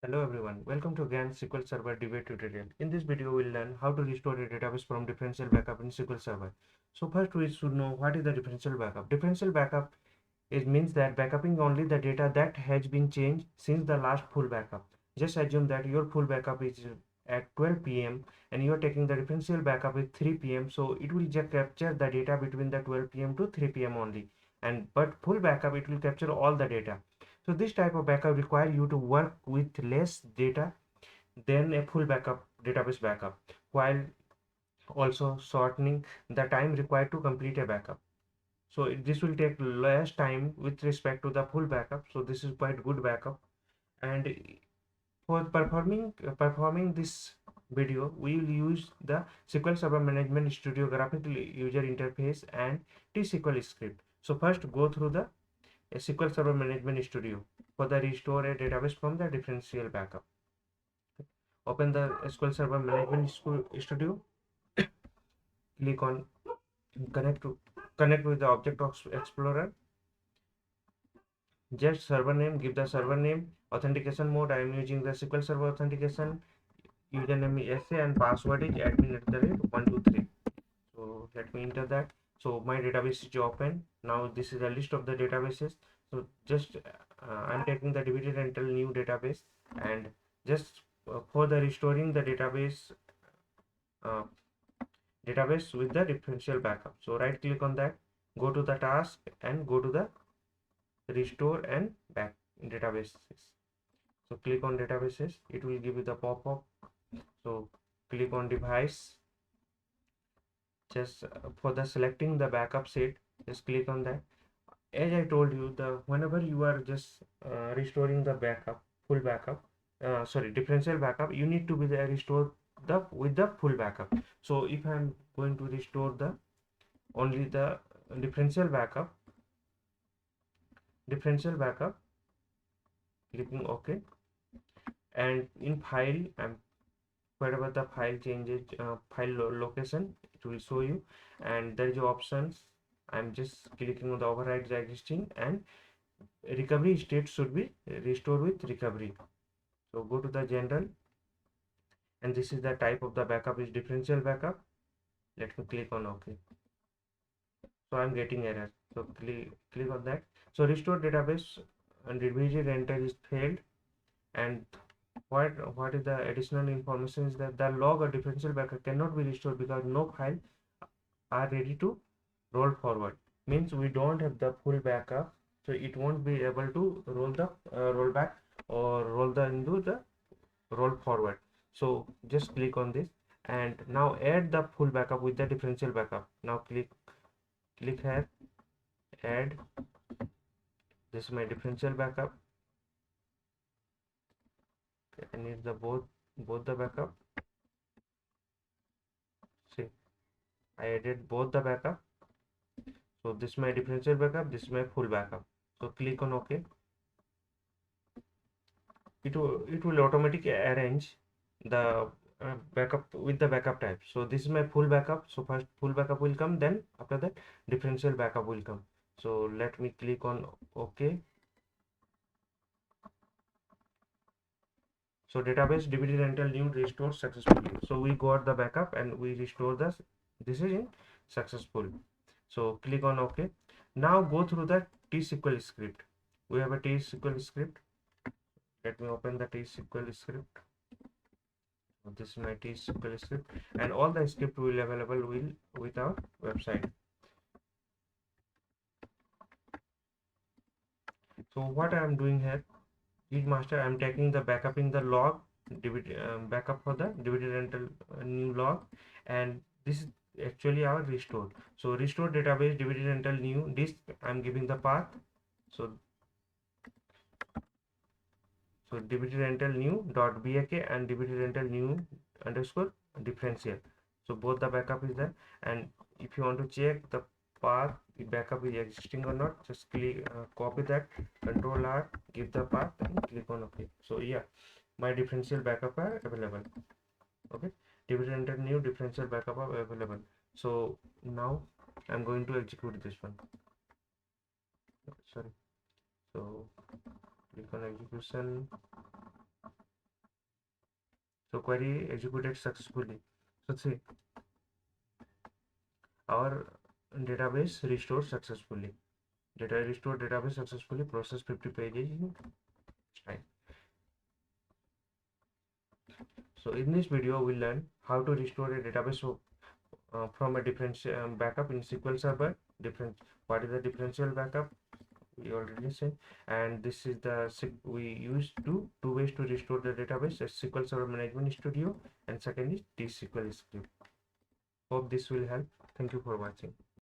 Hello everyone, welcome to again SQL Server debate tutorial. In this video, we'll learn how to restore a database from differential backup in SQL Server. So first we should know what is the differential backup. Differential backup means that backupping only the data that has been changed since the last full backup. Just assume that your full backup is at 12 p.m. and you are taking the differential backup at 3 p.m. So it will just capture the data between the 12 p.m. to 3 p.m. only. But full backup, it will capture all the data. So this type of backup require you to work with less data than a full backup database backup, while also shortening the time required to complete a backup. So this will take less time with respect to the full backup. So this is quite good backup. And for performing this video, we will use the SQL Server Management Studio graphical user interface and t-SQL script. So first go through the SQL Server Management Studio for the restore a database from the differential backup. Open the SQL Server Management Studio. Click on connect with the Object Explorer. Just server name. Give the server name. Authentication mode. I am using the SQL Server authentication. Username is SA and password is admin@123. So let me enter that. So my database is open. Now this is a list of the databases. So just I'm taking the DVDRentalNew database, and just for the restoring the uh, database with the differential backup. So right click on that, go to the task and go to the restore and back databases. So click on databases. It will give you the pop-up. So click on device. Just for the selecting the backup set, just click on that. As I told you, the whenever you are just restoring the backup, full backup, differential backup, you need to be there restore the with the full backup. So if I'm going to restore the only the differential backup, clicking OK, and in file, I'm wherever the file changes, file location, it will show you, and there is options. I'm just clicking on the override the existing, and recovery state should be restored with recovery. So go to the general, and this is the type of the backup is differential backup. Let me click on OK. So I'm getting error. So click on that. So restore database and DVDRental is failed. And what is the additional information is that the log or differential backup cannot be restored because no file are ready to roll forward. Means we don't have the full backup, so it won't be able to roll back or into the roll forward. So just click on this, and now add the full backup with the differential backup. Now click here, add. This is my differential backup. I need the both the backup. See, I added both the backup. So this is my differential backup, this is my full backup. So click on OK. It will automatically arrange the backup with the backup type. So this is my full backup. So first full backup will come, then after that differential backup will come. So let me click on OK. So database DVDRentalNew restored successfully. So we got the backup and we restore the decision successful. So click on OK. Now go through the t-SQL script. We have a t-SQL script. Let me open the t-SQL script. So this is my t-SQL script, and all the script will available with our website. So what I am doing here, git master, I am taking the backup in the log, backup for the DVDRentalNew log, and this is actually our restore. So restore database DVDRentalNew disk, I am giving the path. So DVDRentalNew.bak and DVDRentalNew underscore differential. So both the backup is there, and if you want to check the path, the backup is existing or not, just click copy that, Control R, give the path and click on OK. So yeah, my differential backup are available. Okay, DVDRentalNew differential backup are available. So now I'm going to execute this one. Sorry. So click on execution. So query executed successfully. So see, our database restored successfully. Database successfully, process 50 pages in time. So in this video, we'll learn how to restore a database from a differential backup in SQL Server. What is the differential backup? We already said, and this is the we use two ways to restore the database: SQL Server Management Studio, and second is t-SQL script. Hope this will help. Thank you for watching.